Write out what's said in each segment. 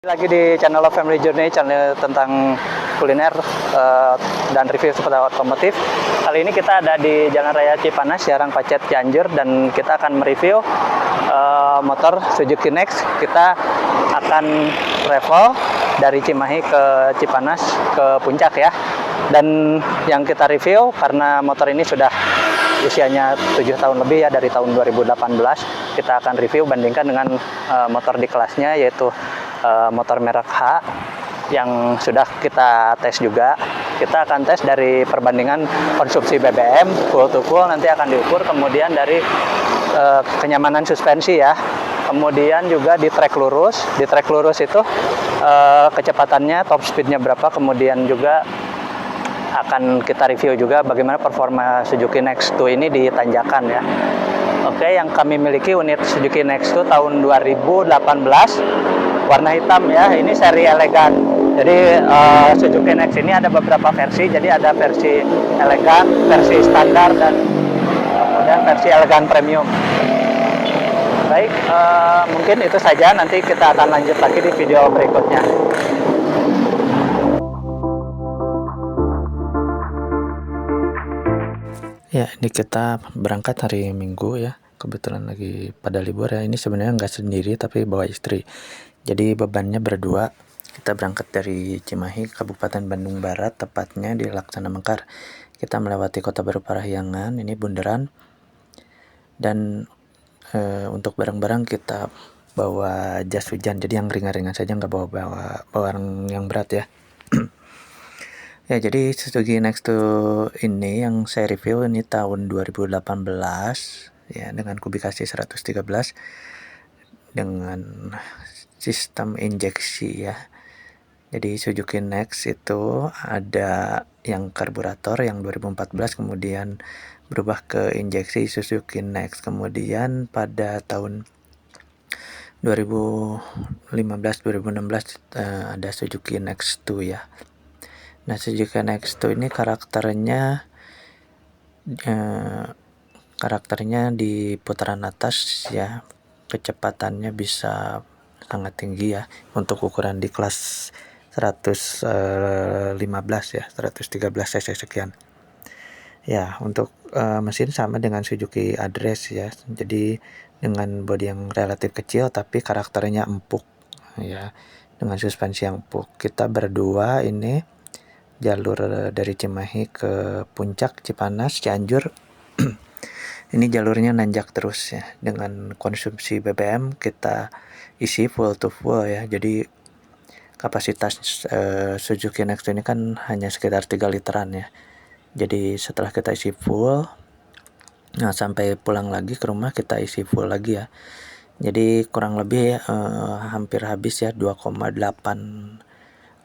Lagi di channel Love Family Journey, channel tentang kuliner dan review seputar otomotif. Kali ini kita ada di Jalan Raya Cipanas, Jarang Pacet, Cianjur, dan kita akan mereview motor Suzuki Next. Kita akan travel dari Cimahi ke Cipanas ke Puncak ya. Dan yang kita review karena motor ini sudah usianya 7 tahun lebih ya, dari tahun 2018. Kita akan review bandingkan dengan motor di kelasnya, yaitu motor merek H yang sudah kita tes juga. Kita akan tes dari perbandingan konsumsi BBM full to full, nanti akan diukur, kemudian dari kenyamanan suspensi ya, kemudian juga di trek lurus. Di trek lurus itu kecepatannya, top speednya berapa, kemudian juga akan kita review juga bagaimana performa Suzuki Next 2 ini di tanjakan ya. Oke, yang kami miliki unit Suzuki Next 2 tahun 2018, warna hitam ya. Ini seri elegan. Jadi Suzuki Next ini ada beberapa versi. Jadi ada versi elegan, versi standar, dan kemudian versi elegan premium. Baik, mungkin itu saja. Nanti kita akan lanjut lagi di video berikutnya. Ya, ini kita berangkat hari Minggu ya. Kebetulan lagi pada libur ya. Ini sebenarnya nggak sendiri tapi bawa istri. Jadi bebannya berdua. Kita berangkat dari Cimahi, Kabupaten Bandung Barat, tepatnya di Laksana Mekar. Kita melewati Kota Baru Parahyangan, ini bundaran. Dan untuk barang-barang kita bawa jas hujan. Jadi yang ringan-ringan saja, nggak bawa barang yang berat ya. Ya, jadi Suzuki Next 2 ini yang saya review ini tahun 2018 ya, dengan kubikasi 113 dengan sistem injeksi ya. Jadi Suzuki Next itu ada yang karburator yang 2014, kemudian berubah ke injeksi Suzuki Next. Kemudian pada tahun 2015-2016 ada Suzuki Next 2 ya. Nah, Suzuki Next 2 ini karakternya di putaran atas ya, kecepatannya bisa sangat tinggi ya untuk ukuran di kelas 115 ya, 113 cc sekian. Ya, untuk mesin sama dengan Suzuki Address ya. Jadi dengan bodi yang relatif kecil tapi karakternya empuk ya, dengan suspensi yang empuk. Kita berdua ini jalur dari Cimahi ke Puncak, Cipanas, Cianjur. Ini jalurnya nanjak terus ya. Dengan konsumsi BBM kita isi full to full ya. Jadi kapasitas Suzuki Next ini kan hanya sekitar 3 literan ya. Jadi setelah kita isi full, nah sampai pulang lagi ke rumah kita isi full lagi ya. Jadi kurang lebih hampir habis ya, 2,8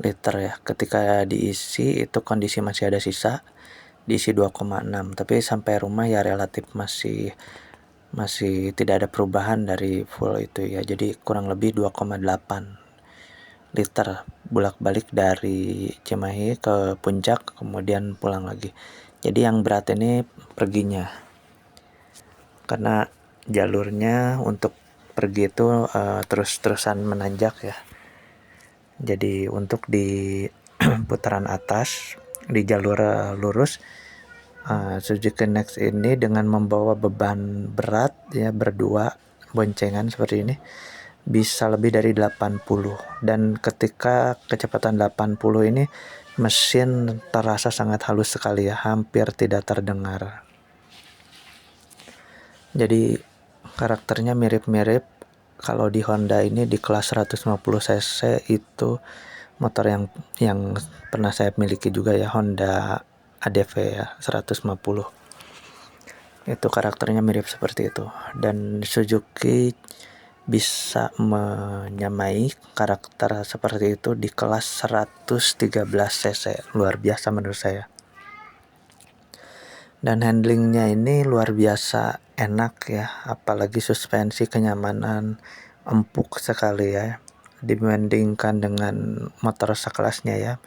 liter ya. Ketika diisi itu kondisi masih ada sisa, diisi 2,6, tapi sampai rumah ya relatif masih tidak ada perubahan dari full itu ya. Jadi kurang lebih 2,8 liter bolak-balik dari Cimahi ke Puncak kemudian pulang lagi. Jadi yang berat ini perginya, karena jalurnya untuk pergi itu terus-terusan menanjak ya. Jadi untuk di putaran atas di jalur lurus, Suzuki Next ini dengan membawa beban berat ya, berdua boncengan seperti ini bisa lebih dari 80, dan ketika kecepatan 80 ini mesin terasa sangat halus sekali ya, hampir tidak terdengar. Jadi karakternya mirip-mirip. Kalau di Honda ini di kelas 150 cc itu motor yang pernah saya miliki juga ya, Honda ADV ya 150. Itu karakternya mirip seperti itu. Dan Suzuki bisa menyamai karakter seperti itu di kelas 113 cc. Luar biasa menurut saya. Dan handlingnya ini luar biasa enak ya, apalagi suspensi, kenyamanan, empuk sekali ya, dibandingkan dengan motor sekelasnya ya.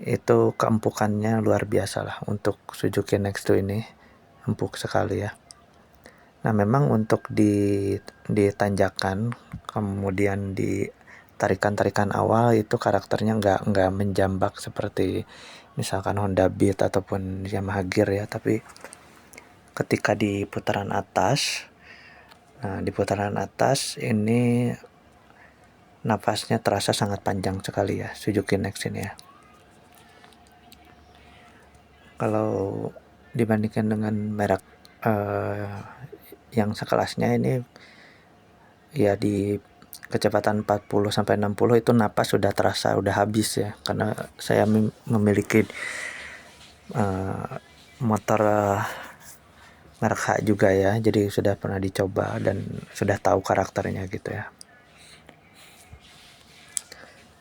Itu keempukannya luar biasa lah untuk Suzuki Next 2 ini, empuk sekali ya. Nah, memang untuk di tanjakan kemudian di tarikan-tarikan awal itu karakternya nggak menjambak seperti misalkan Honda Beat ataupun Yamaha Gear ya, tapi ketika di putaran atas, nah di putaran atas ini napasnya terasa sangat panjang sekali ya Suzuki Next ini ya. Kalau dibandingkan dengan merek yang sekelasnya ini ya, di kecepatan 40 sampai 60 itu napas sudah terasa udah habis ya, karena saya memiliki motor merek H juga ya, jadi sudah pernah dicoba dan sudah tahu karakternya gitu ya.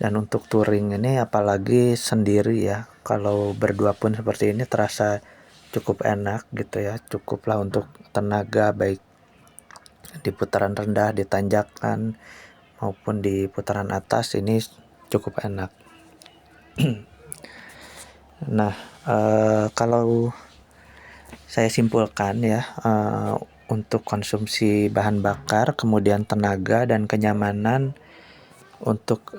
Dan untuk touring ini apalagi sendiri ya, kalau berdua pun seperti ini terasa cukup enak gitu ya, cukuplah untuk tenaga baik di putaran rendah, di tanjakan maupun di putaran atas ini cukup enak. Nah, kalau saya simpulkan ya, untuk konsumsi bahan bakar, kemudian tenaga dan kenyamanan untuk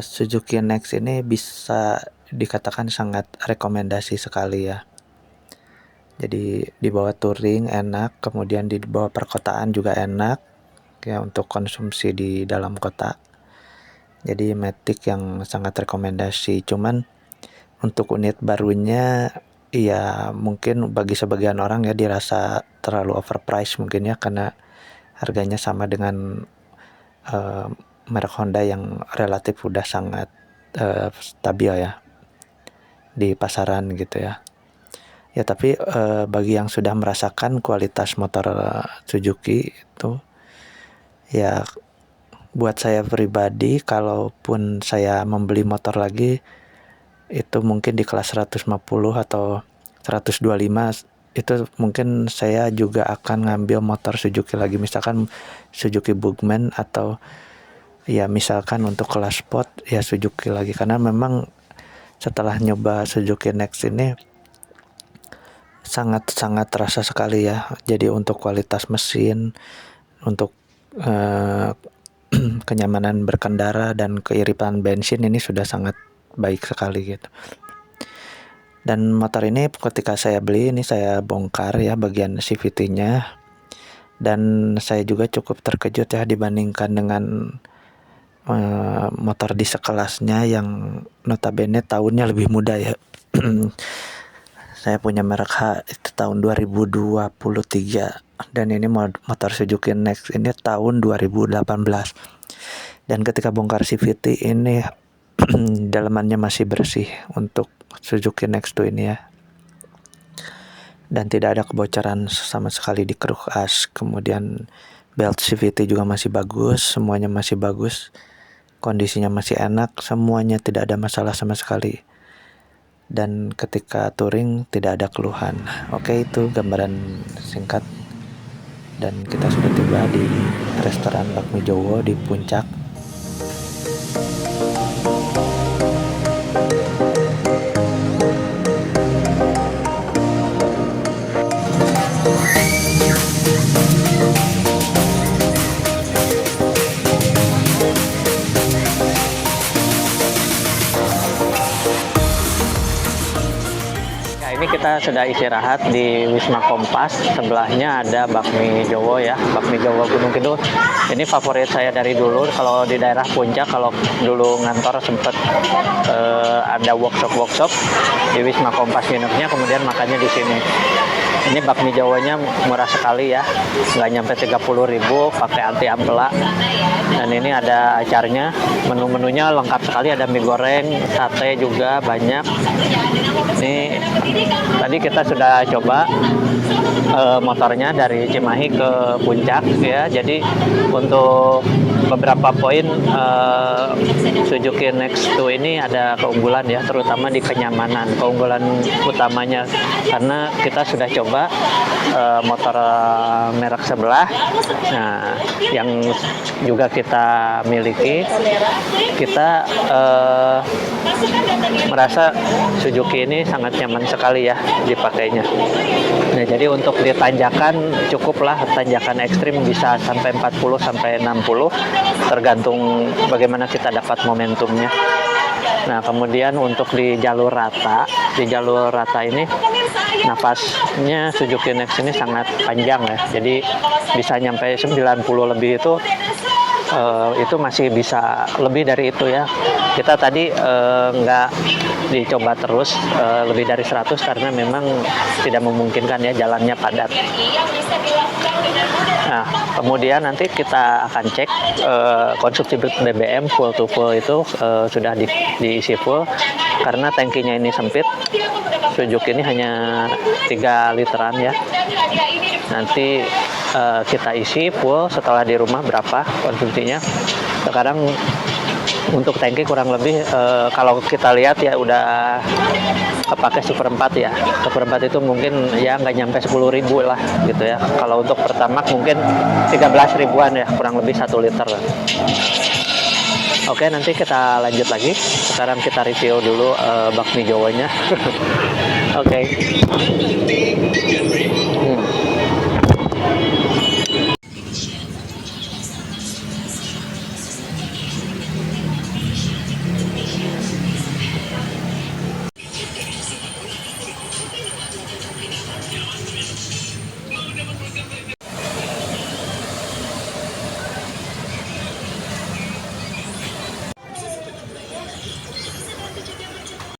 Suzuki Next ini bisa dikatakan sangat rekomendasi sekali ya. Jadi dibawa touring enak, kemudian dibawa perkotaan juga enak ya untuk konsumsi di dalam kota. Jadi Matic yang sangat rekomendasi. Cuman untuk unit barunya ya mungkin bagi sebagian orang ya dirasa terlalu overpriced mungkin ya, karena harganya sama dengan merek Honda yang relatif udah sangat stabil ya di pasaran gitu ya. Ya tapi bagi yang sudah merasakan kualitas motor Suzuki itu ya, buat saya pribadi kalaupun saya membeli motor lagi itu mungkin di kelas 150 atau 125 itu mungkin saya juga akan ngambil motor Suzuki lagi, misalkan Suzuki Bugman atau ya misalkan untuk kelas sport ya Suzuki lagi, karena memang setelah nyoba Suzuki Next ini sangat terasa sekali ya. Jadi untuk kualitas mesin, untuk kenyamanan berkendara dan keiripan bensin ini sudah sangat baik sekali gitu. Dan motor ini ketika saya beli ini saya bongkar ya bagian CVT-nya, dan saya juga cukup terkejut ya dibandingkan dengan motor di sekelasnya yang notabene tahunnya lebih muda ya. Saya punya merek H itu tahun 2023 dan ini motor Suzuki Next ini tahun 2018. Dan ketika bongkar CVT ini dalamannya masih bersih untuk Suzuki Next 2 ini ya. Dan tidak ada kebocoran sama sekali di kruk as. Kemudian belt CVT juga masih bagus, semuanya masih bagus. Kondisinya masih enak, semuanya tidak ada masalah sama sekali. Dan ketika touring tidak ada keluhan. Oke, itu gambaran singkat. Dan kita sudah tiba di restoran Bakmi Jowo di Puncak. Ini kita sudah istirahat di Wisma Kompas, sebelahnya ada Bakmi Jowo ya, Bakmi Jowo Gunung Kidul. Ini favorit saya dari dulu. Kalau di daerah Puncak, kalau dulu ngantor sempet ada workshop di Wisma Kompas nginepnya, kemudian makannya di sini. Ini bakmi Jawanya murah sekali ya, nggak nyampe 30.000, pakai anti ampela. Dan ini ada acarnya, menu-menunya lengkap sekali, ada mie goreng, sate juga banyak. Ini tadi kita sudah coba motornya dari Cimahi ke Puncak ya. Jadi untuk beberapa poin Suzuki Next 2 ini ada keunggulan ya, terutama di kenyamanan. Keunggulan utamanya karena kita sudah coba motor merek sebelah, nah yang juga kita miliki, kita merasa Suzuki ini sangat nyaman sekali ya dipakainya. Nah, jadi untuk di tanjakan cukuplah, tanjakan ekstrim bisa sampai 40 sampai 60 tergantung bagaimana kita dapat momentumnya. Nah, kemudian untuk di jalur rata ini napasnya Suzuki Next ini sangat panjang ya. Jadi bisa nyampe 90 lebih itu masih bisa lebih dari itu ya. Kita tadi nggak dicoba terus lebih dari 100 karena memang tidak memungkinkan ya, jalannya padat. Nah, kemudian nanti kita akan cek konsumsi BBM full to full itu sudah diisi full, karena tangkinya ini sempit. Suzuki ini hanya 3 literan ya. Nanti kita isi full setelah di rumah berapa konsumsinya. Sekarang untuk tangki kurang lebih kalau kita lihat ya udah kepake seperempat ya. Seperempat itu mungkin ya nggak nyampe 10.000 lah gitu ya. Kalau untuk Pertamax mungkin 13 ribuan ya, kurang lebih 1 liter. Oke, nanti kita lanjut lagi. Sekarang kita review dulu bakmi Jawanya. Oke.